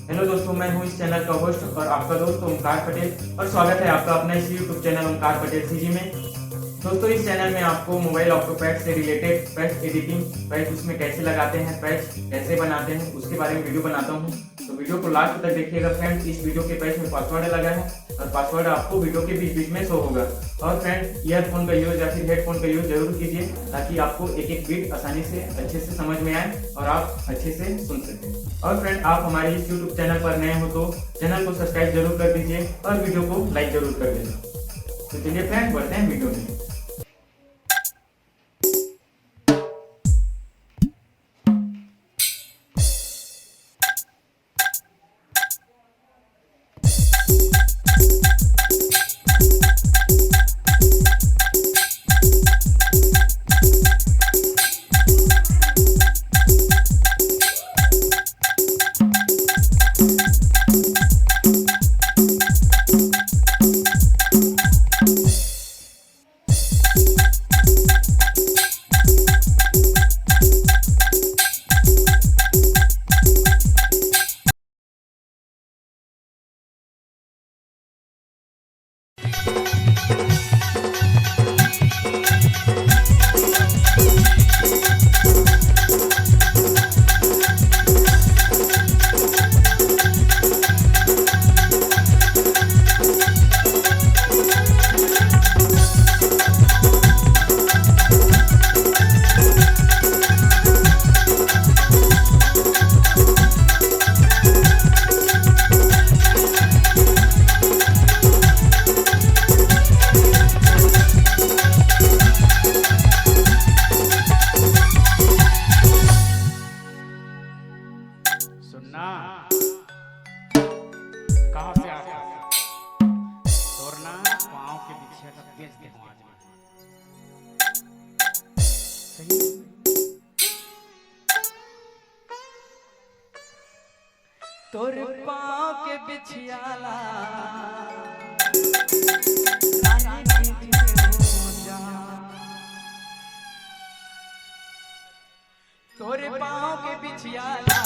Hello दोस्तों, मैं हूं इस चैनल का होस्ट और आपका दोस्त ओमकार पटेल और स्वागत है आपका अपना इस YouTube channel Omkar Patel CG में। दोस्तों, इस चैनल में आपको मोबाइल ऑक्टो पैच से रिलेटेड पैच एडिटिंग, पैच उसमें कैसे लगाते हैं, पैच कैसे बनाते हैं, उसके बारे में वीडियो बनाता हूं। तो वीडियो को लास्ट तक देखिएगा फ्रेंड्स। इस वीडियो के पैच में पासवर्ड लगा है और पासवर्ड आपको वीडियो के बीच बीच में शो होगा। और फ्रेंड, ईयरफोन का यूज या फिर हेडफोन का यूज जरूर कीजिए ताकि आपको एक एक बीट आसानी से अच्छे से समझ में आए और आप अच्छे से सुन सकें। और फ्रेंड, आप हमारे इस यूट्यूब चैनल पर नए हो तो चैनल को सब्सक्राइब जरूर कर दीजिए और वीडियो को लाइक जरूर कर देना। तो चलिए फ्रेंड, बढ़ते हैं वीडियो में। सुनना कहाँ से आ गया तोरना पाँव के पीछे का बेच दे आज सही तोर पाँव के बिछियाला रानी पीछे हो जा तोरे पाँव के बिछियाला